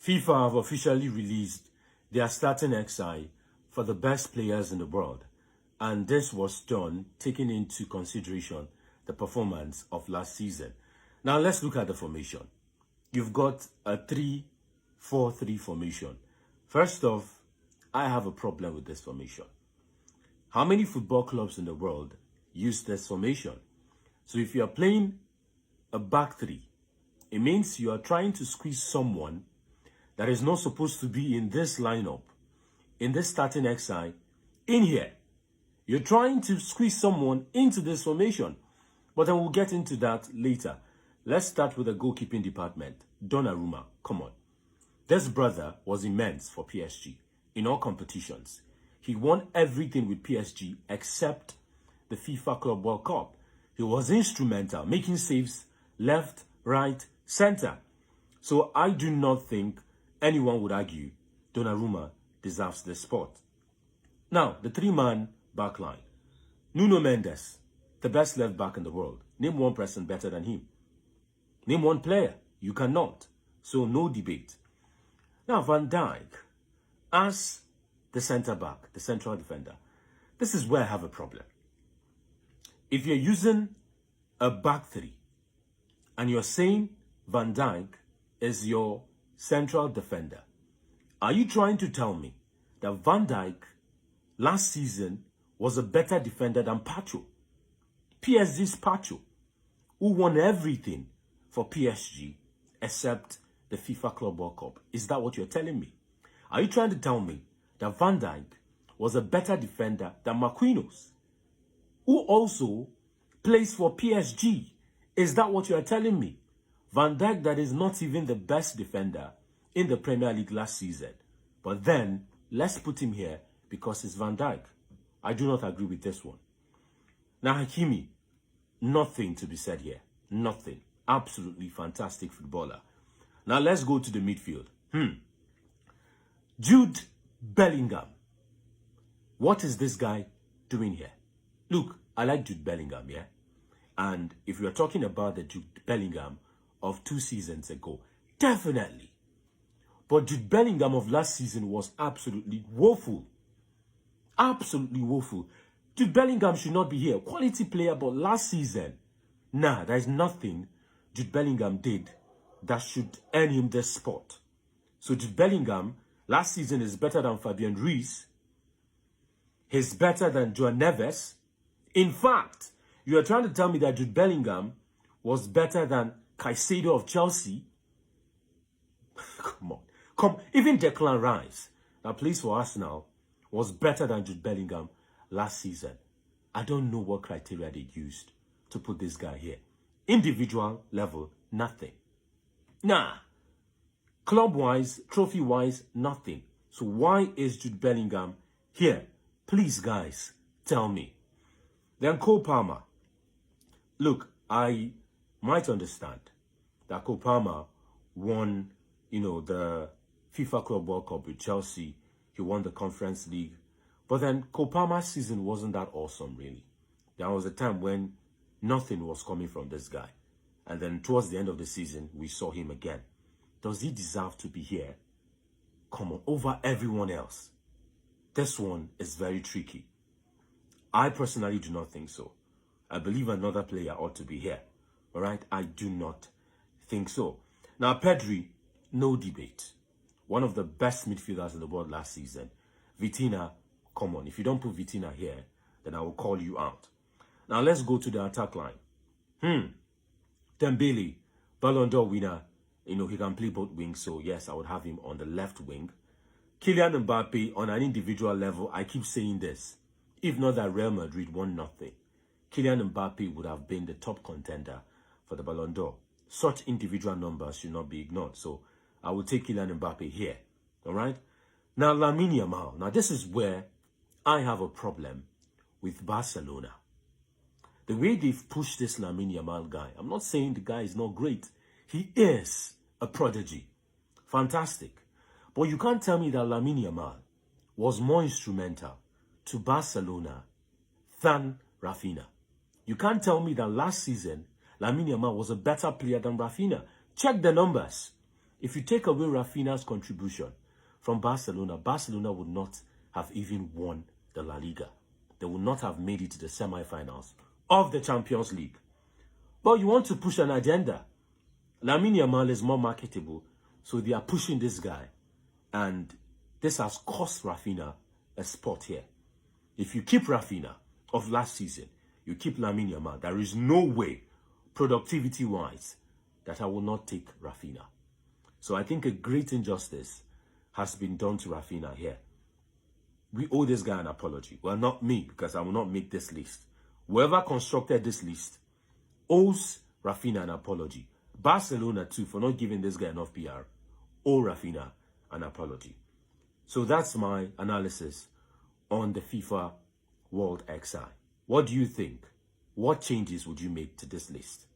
FIFA have officially released their starting XI for the best players in the world. And this was done taking into consideration the performance of last season. Now let's look at the formation. You've got a 3-4-3 formation. First off, I have a problem with this formation. How many football clubs in the world use this formation? So if you're playing a back three, it means you are trying to squeeze someone that is not supposed to be in this lineup, in this starting XI, in here. You're trying to squeeze someone into this formation. But then we'll get into that later. Let's start with the goalkeeping department. Donnarumma, come on. This brother was immense for PSG in all competitions. He won everything with PSG except the FIFA Club World Cup. He was instrumental, making saves left, right, center. So I do not think anyone would argue Donnarumma deserves this spot. Now, the three-man backline. Nuno Mendes, the best left back in the world. Name one person better than him. Name one player. You cannot. So no debate. Now, Van Dijk, as the center back, the central defender, this is where I have a problem. If you're using a back three and you're saying Van Dijk is your central defender, are you trying to tell me that Van Dijk last season was a better defender than Pacho? PSG's Pacho, who won everything for PSG except the FIFA Club World Cup. Is that what you're telling me? Are you trying to tell me that Van Dijk was a better defender than Marquinhos, who also plays for PSG? Is that what you are telling me? Van Dijk that is not even the best defender in the Premier League last season. But then, let's put him here because it's Van Dijk. I do not agree with this one. Now, Hakimi, nothing to be said here. Nothing. Absolutely fantastic footballer. Now, let's go to the midfield. Jude Bellingham. What is this guy doing here? Look, I like Jude Bellingham, yeah? And if you're talking about the Jude Bellingham of 2 seasons ago, definitely. But Jude Bellingham of last season was absolutely woeful. Absolutely woeful. Jude Bellingham should not be here. Quality player, but last season, nah, there is nothing Jude Bellingham did that should earn him this spot. So Jude Bellingham last season is better than Fabian Ruiz. He's better than João Neves. In fact, you are trying to tell me that Jude Bellingham was better than Caicedo of Chelsea? Come on. Even Declan Rice, that plays for Arsenal, was better than Jude Bellingham last season. I don't know what criteria they used to put this guy here. Individual level, nothing. Nah. Club-wise, trophy-wise, nothing. So why is Jude Bellingham here? Please, guys, tell me. Then Cole Palmer. Look, I might understand that Cole Palmer won, the FIFA Club World Cup with Chelsea. He won the Conference League. But then Cole Palmer's season wasn't that awesome, really. There was a time when nothing was coming from this guy. And then towards the end of the season, we saw him again. Does he deserve to be here? Come on, over everyone else. This one is very tricky. I personally do not think so. I believe another player ought to be here. All right? I do not think so. Now, Pedri, no debate. One of the best midfielders in the world last season. Vitinha, come on. If you don't put Vitinha here, then I will call you out. Now, let's go to the attack line. Dembele, Ballon d'Or winner. He can play both wings. So, yes, I would have him on the left wing. Kylian Mbappe, on an individual level, I keep saying this. If not that Real Madrid won nothing, Kylian Mbappe would have been the top contender for the Ballon d'Or. Such individual numbers should not be ignored. So, I will take Kylian Mbappe here. All right? Now, Lamine Yamal. Now, this is where I have a problem with Barcelona. The way they've pushed this Lamine Yamal guy, I'm not saying the guy is not great. He is a prodigy. Fantastic. But you can't tell me that Lamine Yamal was more instrumental to Barcelona than Raphinha. You can't tell me that last season, Lamine Yamal was a better player than Raphinha. Check the numbers. If you take away Raphinha's contribution from Barcelona, Barcelona would not have even won the La Liga. They would not have made it to the semi-finals of the Champions League. But you want to push an agenda. Lamine Yamal is more marketable, so they are pushing this guy. And this has cost Raphinha a spot here. If you keep Raphinha of last season, you keep Lamine Yamal, there is no way, productivity-wise, that I will not take Raphinha. So I think a great injustice has been done to Raphinha here. We owe this guy an apology. Well, not me, because I will not make this list. Whoever constructed this list owes Raphinha an apology. Barcelona, too, for not giving this guy enough PR, owe Raphinha an apology. So that's my analysis on the FIFA World XI. What do you think? What changes would you make to this list?